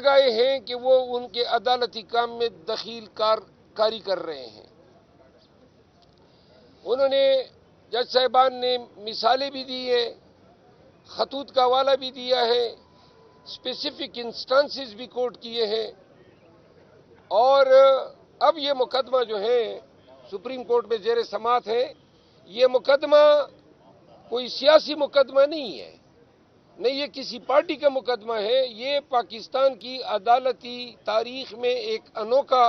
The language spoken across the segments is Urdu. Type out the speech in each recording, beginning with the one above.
لگائے ہیں کہ وہ ان کے عدالتی کام میں دخیل کاری کر رہے ہیں۔ انہوں نے جج صاحبان نے مثالیں بھی دی ہیں، خطوط کا حوالہ بھی دیا ہے، اسپیسیفک انسٹانسز بھی کوٹ کیے ہیں، اور اب یہ مقدمہ جو ہے سپریم کورٹ میں زیر سماعت ہے، یہ مقدمہ کوئی سیاسی مقدمہ نہیں ہے، نہیں یہ کسی پارٹی کا مقدمہ ہے، یہ پاکستان کی عدالتی تاریخ میں ایک انوکھا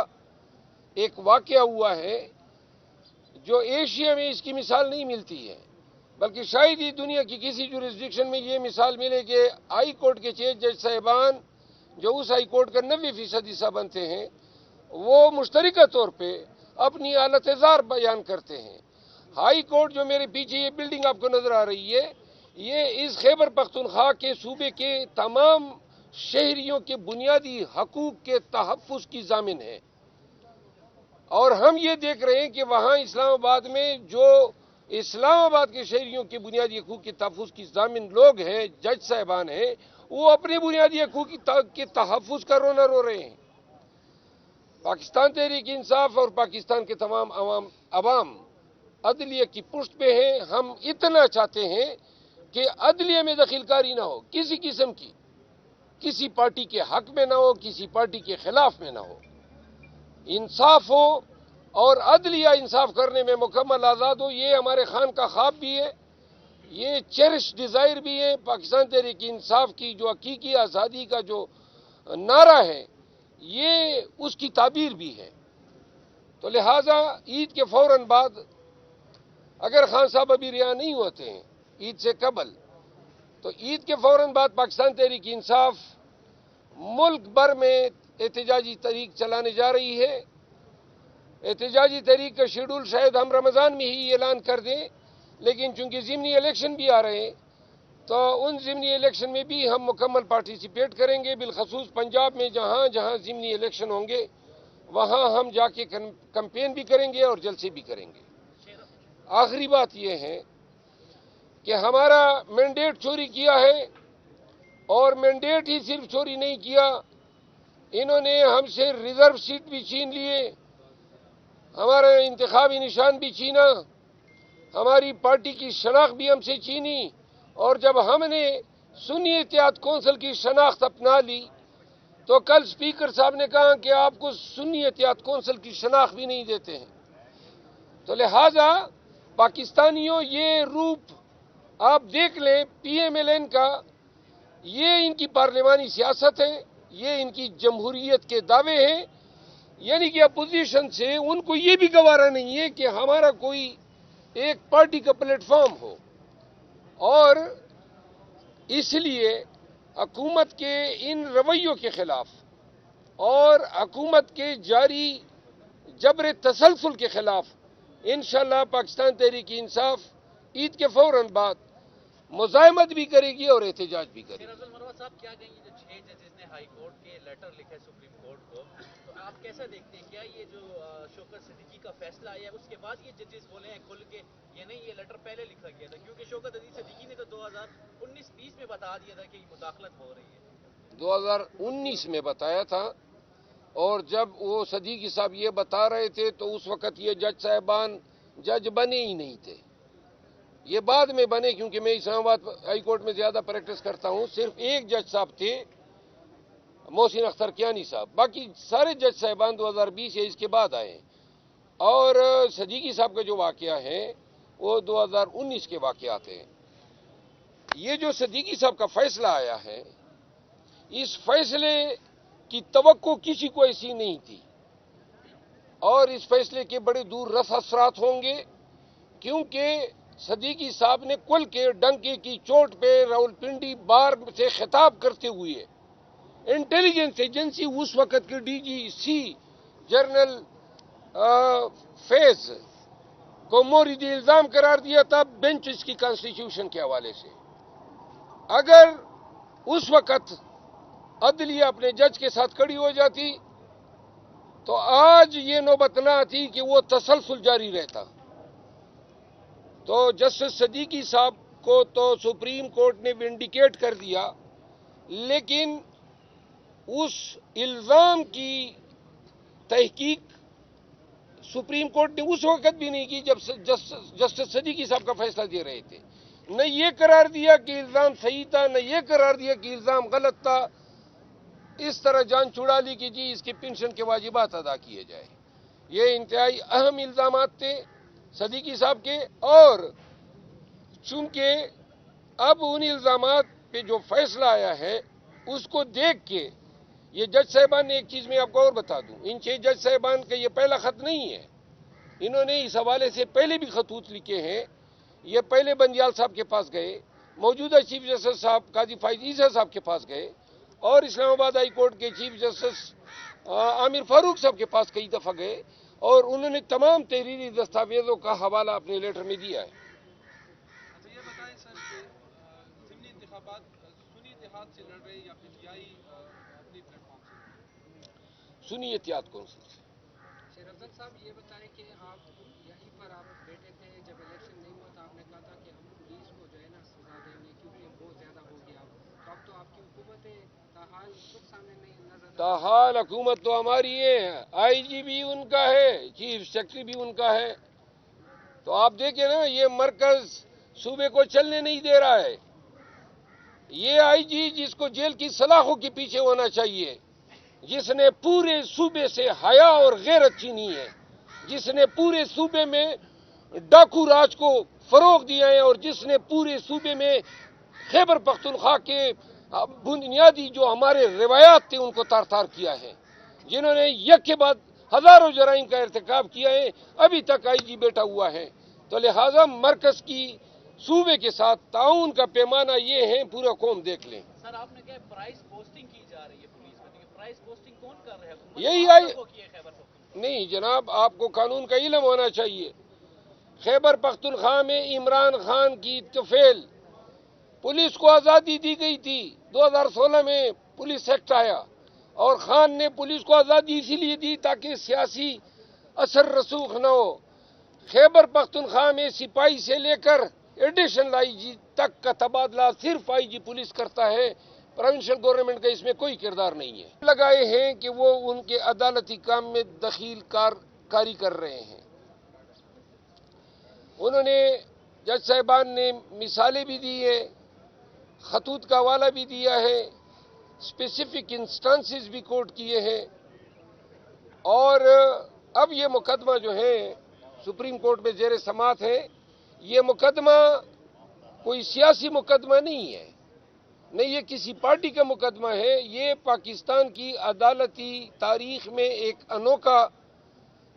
ایک واقعہ ہوا ہے جو ایشیا میں اس کی مثال نہیں ملتی ہے، بلکہ شاید ہی دنیا کی کسی جورسڈکشن میں یہ مثال ملے کہ ہائی کورٹ کے چیف جج صاحبان جو اس ہائی کورٹ کا 90% حصہ بنتے ہیں وہ مشترکہ طور پہ اپنی حالت زار بیان کرتے ہیں۔ ہائی کورٹ جو میرے پیچھے یہ بلڈنگ آپ کو نظر آ رہی ہے، یہ اس خیبر پختونخوا کے صوبے کے تمام شہریوں کے بنیادی حقوق کے تحفظ کی ضامن ہے، اور ہم یہ دیکھ رہے ہیں کہ وہاں اسلام آباد میں جو اسلام آباد کے شہریوں کے بنیادی حقوق کے تحفظ کی ضامن لوگ ہیں، جج صاحبان ہیں، وہ اپنے بنیادی حقوق کے تحفظ کا رونا رو رہے ہیں۔ پاکستان تحریک انصاف اور پاکستان کے تمام عوام عدلیہ کی پشت پہ ہیں۔ ہم اتنا چاہتے ہیں کہ عدلیہ میں دخل کاری نہ ہو کسی قسم کی، کسی پارٹی کے حق میں نہ ہو، کسی پارٹی کے خلاف میں نہ ہو، انصاف ہو اور عدلیہ انصاف کرنے میں مکمل آزاد ہو۔ یہ ہمارے خان کا خواب بھی ہے، یہ چیرش ڈیزائر بھی ہے۔ پاکستان تحریک انصاف کی جو حقیقی آزادی کا جو نعرہ ہے یہ اس کی تعبیر بھی ہے۔ تو لہٰذا عید کے فوراً بعد اگر خان صاحب ابھی رہا نہیں ہوتے ہیں عید سے قبل، تو عید کے فوراً بعد پاکستان تحریک انصاف ملک بھر میں احتجاجی تحریک چلانے جا رہی ہے۔ احتجاجی تحریک کا شیڈول شاید ہم رمضان میں ہی اعلان کر دیں، لیکن چونکہ ضمنی الیکشن بھی آ رہے ہیں تو ان ضمنی الیکشن میں بھی ہم مکمل پارٹیسپیٹ کریں گے، بالخصوص پنجاب میں جہاں جہاں ضمنی الیکشن ہوں گے وہاں ہم جا کے کمپین بھی کریں گے اور جلسے بھی کریں گے۔ آخری بات یہ ہے کہ ہمارا مینڈیٹ چوری کیا ہے، اور مینڈیٹ ہی صرف چوری نہیں کیا، انہوں نے ہم سے ریزرو سیٹ بھی چھین لیے، ہمارا انتخابی نشان بھی چھینا، ہماری پارٹی کی شناخت بھی ہم سے چھینی، اور جب ہم نے سنی اتحاد کونسل کی شناخت اپنا لی تو کل اسپیکر صاحب نے کہا کہ آپ کو سنی اتحاد کونسل کی شناخت بھی نہیں دیتے ہیں۔ تو لہٰذا پاکستانیوں یہ روپ آپ دیکھ لیں پی ایم ایل این کا، یہ ان کی پارلیمانی سیاست ہے، یہ ان کی جمہوریت کے دعوے ہیں، یعنی کہ اپوزیشن سے ان کو یہ بھی گوارا نہیں ہے کہ ہمارا کوئی ایک پارٹی کا پلیٹ فارم ہو، اور اس لیے حکومت کے ان رویوں کے خلاف اور حکومت کے جاری جبر تسلسل کے خلاف انشاءاللہ پاکستان تحریک انصاف عید کے فوراً بعد مزاحمت بھی کرے گی اور احتجاج بھی کرے گی۔ شیر افضل مروت صاحب کیا کہیں گے جو 6 ججز نے ہائی کورٹ کے لیٹر لکھے سپریم کورٹ کو، تو آپ کیسا دیکھتے ہیں؟ کیا یہ جو شوکت صدیقی کا فیصلہ آیا ہے اس کے بعد یہ ججز بولے ہیں کھل کے یہ نہیں یہ لیٹر پہلے لکھا گیا تھا؟ کیونکہ شوکت عزیز صدیقی نے تو 2019-20 میں بتا دیا تھا کہ یہ مداخلت ہو رہی ہے۔ 2019 میں بتایا تھا، اور جب وہ صدیقی صاحب یہ بتا رہے تھے تو اس وقت یہ جج صاحبان جج بنے ہی نہیں تھے، یہ بعد میں بنے، کیونکہ میں اسلام آباد ہائی کورٹ میں زیادہ پریکٹس کرتا ہوں۔ صرف ایک جج صاحب تھے محسن اختر کیانی صاحب، باقی سارے جج صاحبان 2020 یا اس کے بعد آئے ہیں، اور صدیقی صاحب کا جو واقعہ ہے وہ 2019 کے واقعات ہیں۔ یہ جو صدیقی صاحب کا فیصلہ آیا ہے، اس فیصلے کی توقع کسی کو ایسی نہیں تھی، اور اس فیصلے کے بڑے دور رس اثرات ہوں گے، کیونکہ صدیقی صاحب نے کل کے ڈنکے کی چوٹ پہ راولپنڈی بار سے خطاب کرتے ہوئے انٹیلیجنس ایجنسی اس وقت کے ڈی جی سی جنرل فیض کو مورد الزام قرار دیا تھا بینچ اس کی کانسٹیٹیوشن کے حوالے سے۔ اگر اس وقت عدلیہ اپنے جج کے ساتھ کھڑی ہو جاتی تو آج یہ نوبت نہ آتی کہ وہ تسلسل جاری رہتا۔ تو جسٹس صدیقی صاحب کو تو سپریم کورٹ نے ونڈیکیٹ کر دیا، لیکن اس الزام کی تحقیق سپریم کورٹ نے اس وقت بھی نہیں کی جب جسٹس صدیقی صاحب کا فیصلہ دے رہے تھے. نہ یہ قرار دیا کہ الزام صحیح تھا، نہ یہ قرار دیا کہ الزام غلط تھا. اس طرح جان چھڑا لی کہ جی اس کی پنشن کے واجبات ادا کیے جائے. یہ انتہائی اہم الزامات تھے صدیقی صاحب کے، اور چونکہ اب ان الزامات پہ جو فیصلہ آیا ہے اس کو دیکھ کے یہ جج صاحبان نے ایک چیز میں آپ کو اور بتا دوں، ان 6 جج صاحبان کا یہ پہلا خط نہیں ہے. انہوں نے اس حوالے سے پہلے بھی خطوط لکھے ہیں. یہ پہلے بندیال صاحب کے پاس گئے، موجودہ چیف جسٹس صاحب قاضی فائز عیسیٰ صاحب کے پاس گئے، اور اسلام آباد ہائی کورٹ کے چیف جسٹس عامر فاروق صاحب کے پاس کئی دفعہ گئے، اور انہوں نے تمام تحریری دستاویزوں کا حوالہ اپنے لیٹر میں دیا ہے. اچھا یہ بتائیں سر کہ ضمنی انتخابات سنی اتحاد سے لڑ رہے یا پھر جائی اپنی پلیٹ فارم سے؟ سنی اتحاد کونسل سے. شیر افضل صاحب یہ بتائیں کہ آپ یہیں پر آپ بیٹھے تھے جب الیکشن نہیں ہوا تھا، آپ نے کہا تھا کہ ہم پولیس کو جو ہے نا سزا دیں گے کیونکہ بہت زیادہ ہو گیا. تو اب تو آپ کی حکومت ہے، تاحال کچھ سامنے نہیں نظر آتا. تاحال حکومت تو ہماری ہے، آئی جی بھی ان کا ہے، چیف سیکرٹری بھی ان کا ہے. تو آپ دیکھیں نا، یہ مرکز صوبے کو چلنے نہیں دے رہا ہے. یہ آئی جی جس کو جیل کی سلاخوں کے پیچھے ہونا چاہیے، جس نے پورے صوبے سے حیا اور غیرت چھینی ہے، جس نے پورے صوبے میں ڈاکو راج کو فروغ دیا ہے، اور جس نے پورے صوبے میں خیبر پختونخوا کے بنیادی جو ہمارے روایات تھے ان کو تار تار کیا ہے، جنہوں نے یک کے بعد ہزاروں جرائم کا ارتکاب کیا ہے، ابھی تک آئی جی بیٹھا ہوا ہے. تو لہٰذا مرکز کی صوبے کے ساتھ تعاون کا پیمانہ یہ ہے، پورا قوم دیکھ لیں. سر آپ نے کہا پرائز پوسٹنگ کی جا رہی ہے پولیس میں، لیکن پرائز پوسٹنگ کون کر رہا ہے؟ حکومت یہی آپ آئی لوگوں کی ہے خیبر پختونخوا. نہیں جناب، آپ کو قانون کا علم ہونا چاہیے. خیبر پختونخوا میں عمران خان کی طفیل پولیس کو آزادی دی گئی تھی. 2016 میں پولیس ایکٹ آیا، اور خان نے پولیس کو آزادی اسی لیے دی تاکہ سیاسی اثر رسوخ نہ ہو. خیبر پختونخوا میں سپاہی سے لے کر ایڈیشنل آئی جی تک کا تبادلہ صرف آئی جی پولیس کرتا ہے. پروونشل گورنمنٹ کا اس میں کوئی کردار نہیں ہے. لگائے ہیں کہ وہ ان کے عدالتی کام میں دخیل کاری کر رہے ہیں. انہوں نے جج صاحبان نے مثالیں بھی دی ہیں، خطوط کا حوالہ بھی دیا ہے، اسپیسیفک انسٹانسز بھی کوٹ کیے ہیں. اور اب یہ مقدمہ جو ہے سپریم کورٹ میں زیر سماعت ہے. یہ مقدمہ کوئی سیاسی مقدمہ نہیں ہے، نہیں یہ کسی پارٹی کا مقدمہ ہے. یہ پاکستان کی عدالتی تاریخ میں ایک انوکھا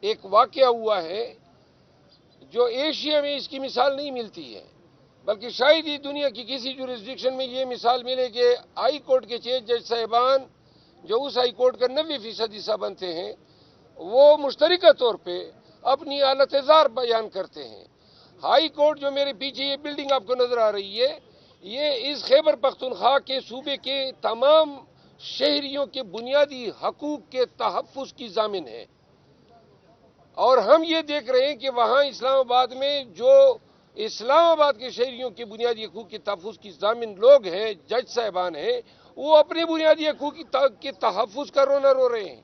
ایک واقعہ ہوا ہے جو ایشیا میں اس کی مثال نہیں ملتی ہے، بلکہ شاید ہی دنیا کی کسی جورسڈکشن میں یہ مثال ملے کہ ہائی کورٹ کے 6 جج صاحبان جو اس ہائی کورٹ کا 90% حصہ بنتے ہیں، وہ مشترکہ طور پہ اپنی حالت زار بیان کرتے ہیں. ہائی کورٹ جو میرے پیچھے یہ بلڈنگ آپ کو نظر آ رہی ہے، یہ اس خیبر پختونخوا کے صوبے کے تمام شہریوں کے بنیادی حقوق کے تحفظ کی ضامن ہے. اور ہم یہ دیکھ رہے ہیں کہ وہاں اسلام آباد میں جو اسلام آباد کے شہریوں کے بنیادی حقوق کے تحفظ کی ضامن لوگ ہیں، جج صاحبان ہیں، وہ اپنے بنیادی حقوق کے تحفظ کا رونا رو رہے ہیں.